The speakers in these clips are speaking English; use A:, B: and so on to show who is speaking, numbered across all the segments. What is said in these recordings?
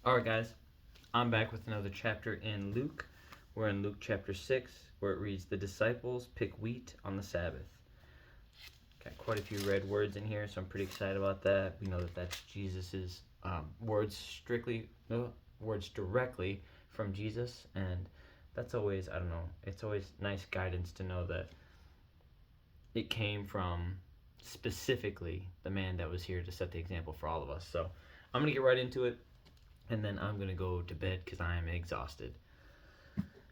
A: Alright, guys, I'm back with another chapter in Luke. We're in Luke chapter 6, where it reads, The disciples pick wheat on the Sabbath. Got quite a few red words in here, so I'm pretty excited about that. We know that that's Jesus's words directly from Jesus, and that's always, I don't know, it's always nice guidance to know that it came from specifically the man that was here to set the example for all of us. So I'm going to get right into it, and then I'm going to go to bed because I am exhausted.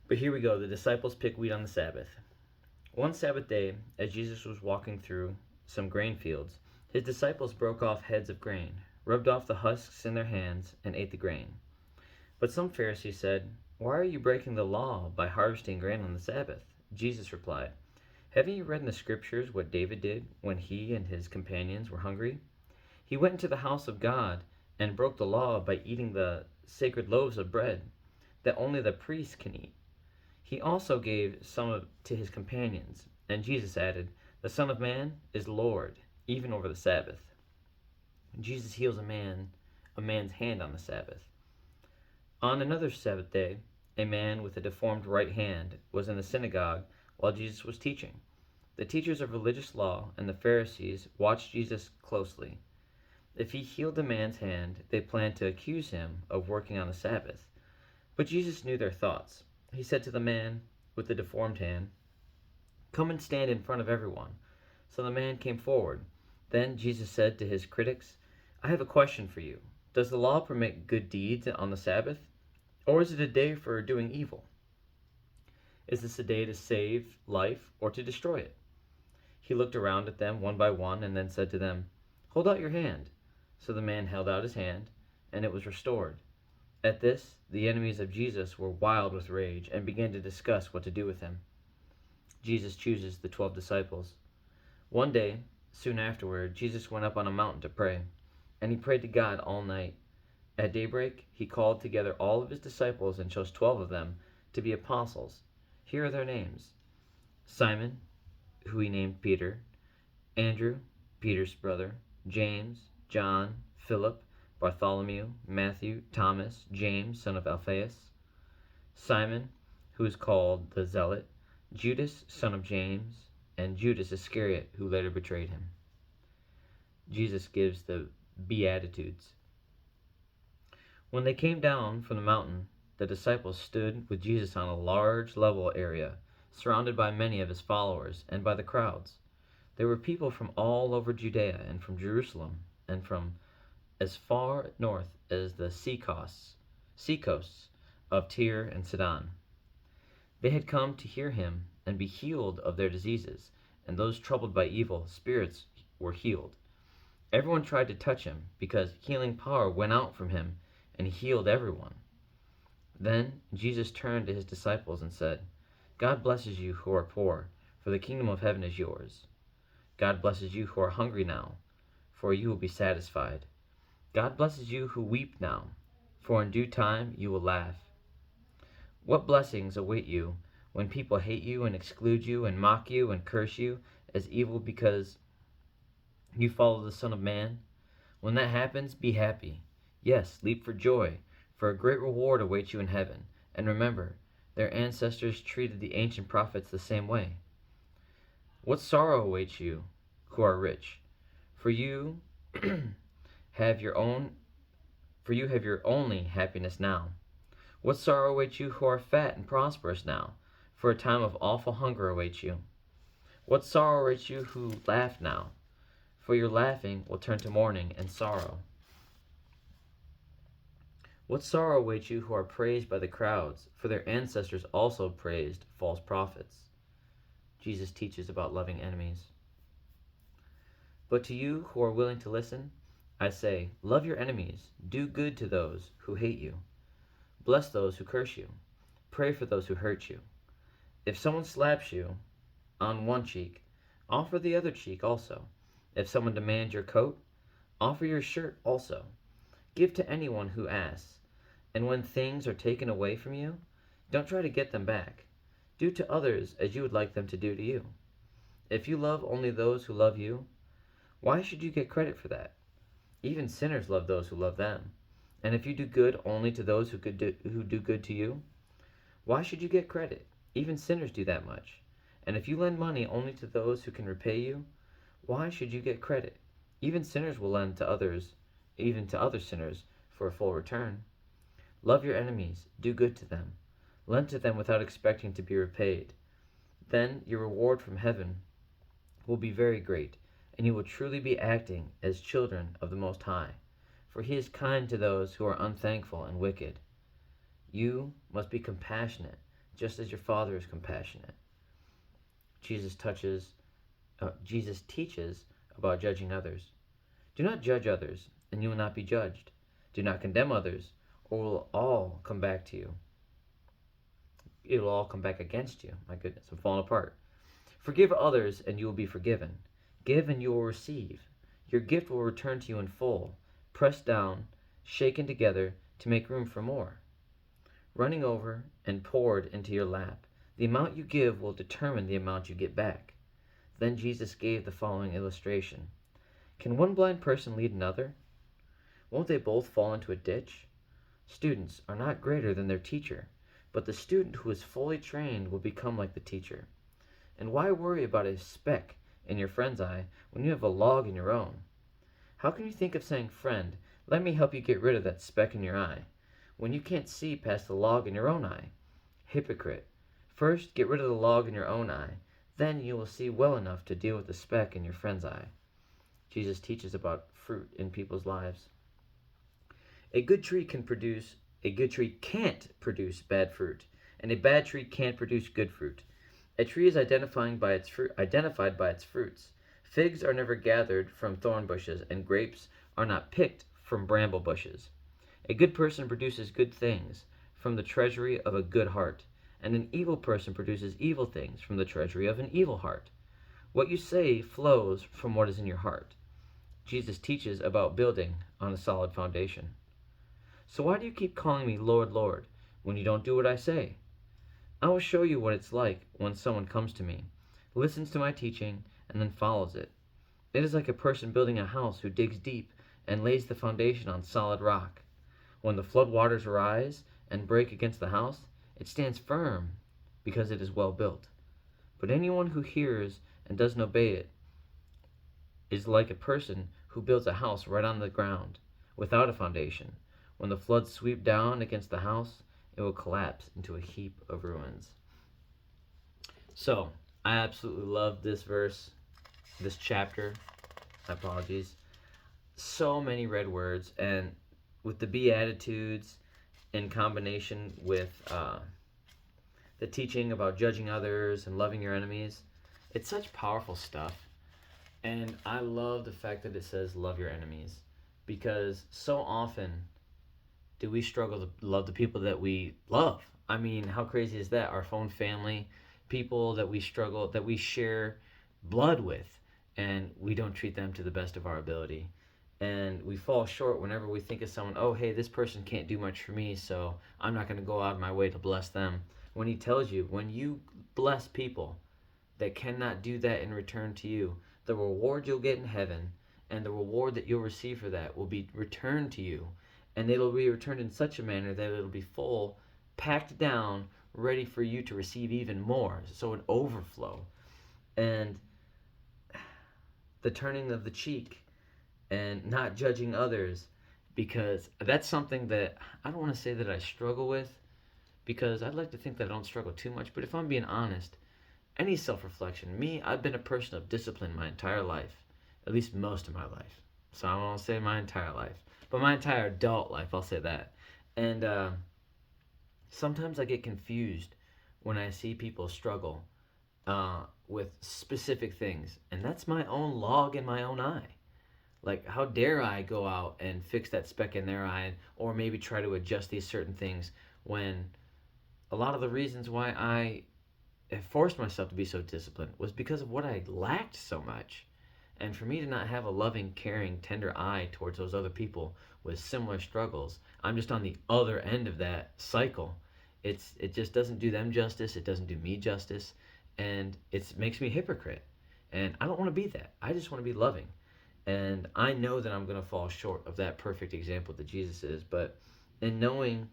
A: But here we go. The disciples pick wheat on the Sabbath. One Sabbath day, as Jesus was walking through some grain fields, his disciples broke off heads of grain, rubbed off the husks in their hands, and ate the grain. But some Pharisees said, "Why are you breaking the law by harvesting grain on the Sabbath?" Jesus replied, "Haven't you read in the Scriptures what David did when he and his companions were hungry? He went into the house of God and broke the law by eating the sacred loaves of bread that only the priests can eat. He also gave some to his companions." And Jesus added, "The Son of Man is Lord, even over the Sabbath." Jesus heals a man's hand on the Sabbath. On another Sabbath day, a man with a deformed right hand was in the synagogue while Jesus was teaching. The teachers of religious law and the Pharisees watched Jesus closely. If he healed the man's hand, they planned to accuse him of working on the Sabbath. But Jesus knew their thoughts. He said to the man with the deformed hand, "Come and stand in front of everyone." So the man came forward. Then Jesus said to his critics, "I have a question for you. Does the law permit good deeds on the Sabbath? Or is it a day for doing evil? Is this a day to save life or to destroy it?" He looked around at them one by one and then said to them, "Hold out your hand." So the man held out his hand, and it was restored. At this, the enemies of Jesus were wild with rage and began to discuss what to do with him. Jesus chooses the 12 disciples. One day, soon afterward, Jesus went up on a mountain to pray, and he prayed to God all night. At daybreak, he called together all of his disciples and chose 12 of them to be apostles. Here are their names: Simon, who he named Peter; Andrew, Peter's brother; James, John, Philip, Bartholomew, Matthew, Thomas, James, son of Alphaeus; Simon, who is called the Zealot; Judas, son of James; and Judas Iscariot, who later betrayed him. Jesus gives the Beatitudes. When they came down from the mountain, the disciples stood with Jesus on a large level area, surrounded by many of his followers and by the crowds. There were people from all over Judea and from Jerusalem and from as far north as the seacoasts of Tyre and Sidon. They had come to hear him and be healed of their diseases, and those troubled by evil spirits were healed. Everyone tried to touch him, because healing power went out from him, and he healed everyone. Then Jesus turned to his disciples and said, "God blesses you who are poor, for the kingdom of heaven is yours. God blesses you who are hungry now, for you will be satisfied. God blesses you who weep now, for in due time you will laugh. What blessings await you when people hate you and exclude you and mock you and curse you as evil because you follow the Son of Man? When that happens, be happy. Yes, leap for joy, for a great reward awaits you in heaven. And remember, their ancestors treated the ancient prophets the same way. What sorrow awaits you who are rich? For you have your own for you have your only happiness now. What sorrow awaits you who are fat and prosperous now? For a time of awful hunger awaits you. What sorrow awaits you who laugh now? For your laughing will turn to mourning and sorrow. What sorrow awaits you who are praised by the crowds? For their ancestors also praised false prophets. Jesus teaches about loving enemies. But to you who are willing to listen, I say, love your enemies, do good to those who hate you, bless those who curse you, pray for those who hurt you. If someone slaps you on one cheek, offer the other cheek also. If someone demands your coat, offer your shirt also. Give to anyone who asks. And when things are taken away from you, don't try to get them back. Do to others as you would like them to do to you. If you love only those who love you, why should you get credit for that? Even sinners love those who love them. And if you do good only to those who do good to you, why should you get credit? Even sinners do that much. And if you lend money only to those who can repay you, why should you get credit? Even sinners will lend to others, even to other sinners, for a full return. Love your enemies, do good to them, lend to them without expecting to be repaid. Then your reward from heaven will be very great, and you will truly be acting as children of the Most High, for He is kind to those who are unthankful and wicked. You must be compassionate, just as your Father is compassionate. Jesus teaches about judging others. Do not judge others, and you will not be judged. Do not condemn others, or it will all come back to you. It will all come back against you. My goodness, I'm falling apart. Forgive others, and you will be forgiven. Give, and you will receive. Your gift will return to you in full, pressed down, shaken together to make room for more, running over and poured into your lap. The amount you give will determine the amount you get back. Then Jesus gave the following illustration. Can one blind person lead another? Won't they both fall into a ditch? Students are not greater than their teacher, but the student who is fully trained will become like the teacher. And why worry about a speck in your friend's eye when you have a log in your own? How can you think of saying, "Friend, let me help you get rid of that speck in your eye," when you can't see past the log in your own eye? Hypocrite! First, get rid of the log in your own eye. Then you will see well enough to deal with the speck in your friend's eye. Jesus teaches about fruit in people's lives. A good tree can't produce bad fruit, and a bad tree can't produce good fruit. A tree is identified by its fruits. Figs are never gathered from thorn bushes, and grapes are not picked from bramble bushes. A good person produces good things from the treasury of a good heart, and an evil person produces evil things from the treasury of an evil heart. What you say flows from what is in your heart. Jesus teaches about building on a solid foundation. So why do you keep calling me Lord, Lord, when you don't do what I say? I will show you what it's like when someone comes to me, listens to my teaching, and then follows it. It is like a person building a house who digs deep and lays the foundation on solid rock. When the flood waters rise and break against the house, it stands firm because it is well built. But anyone who hears and doesn't obey it is like a person who builds a house right on the ground without a foundation. When the floods sweep down against the house, it will collapse into a heap of ruins. So, I absolutely love this verse, this chapter. Apologies. So many red words, and with the Beatitudes in combination with the teaching about judging others and loving your enemies, it's such powerful stuff. And I love the fact that it says love your enemies, because so often do we struggle to love the people that we love. I mean, how crazy is that? Our own family, people that we share blood with, and we don't treat them to the best of our ability. And we fall short whenever we think of someone, oh, hey, this person can't do much for me, so I'm not going to go out of my way to bless them. When he tells you, when you bless people that cannot do that in return to you, the reward you'll get in heaven and the reward that you'll receive for that will be returned to you. And it'll be returned in such a manner that it'll be full, packed down, ready for you to receive even more. So an overflow. And the turning of the cheek and not judging others, because that's something that I don't want to say that I struggle with, because I'd like to think that I don't struggle too much. But if I'm being honest, any self-reflection, I've been a person of discipline my entire life, at least most of my life. So I won't say my entire life, but my entire adult life, I'll say that. And sometimes I get confused when I see people struggle with specific things, and that's my own log in my own eye. Like, how dare I go out and fix that speck in their eye, or maybe try to adjust these certain things, when a lot of the reasons why I have forced myself to be so disciplined was because of what I lacked so much. And for me to not have a loving, caring, tender eye towards those other people with similar struggles, I'm just on the other end of that cycle. It just doesn't do them justice. It doesn't do me justice. And it makes me a hypocrite. And I don't want to be that. I just want to be loving. And I know that I'm going to fall short of that perfect example that Jesus is, but in knowing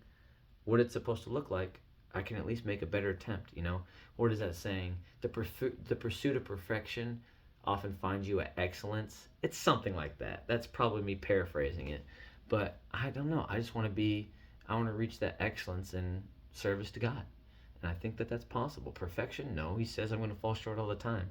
A: what it's supposed to look like, I can at least make a better attempt, you know? What is that saying? The pursuit of perfection often finds you at excellence. It's something like that. That's probably me paraphrasing it. But I don't know. I want to reach that excellence in service to God. And I think that that's possible. Perfection? No. He says I'm going to fall short all the time.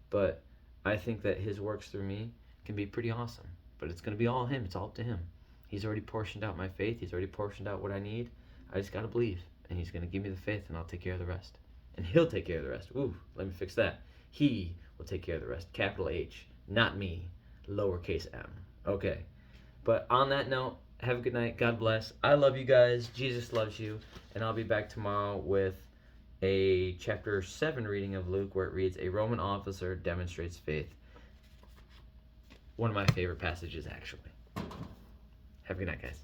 A: But I think that his works through me can be pretty awesome. But it's going to be all him. It's all up to him. He's already portioned out my faith. He's already portioned out what I need. I just got to believe. And he's going to give me the faith, and I'll take care of the rest. And he'll take care of the rest. Ooh, let me fix that. He will take care of the rest. Capital H, not me. Lowercase m. Okay. But on that note, have a good night. God bless. I love you guys. Jesus loves you. And I'll be back tomorrow with a chapter 7 reading of Luke where it reads, "A Roman officer demonstrates faith." One of my favorite passages, actually. Have a good night, guys.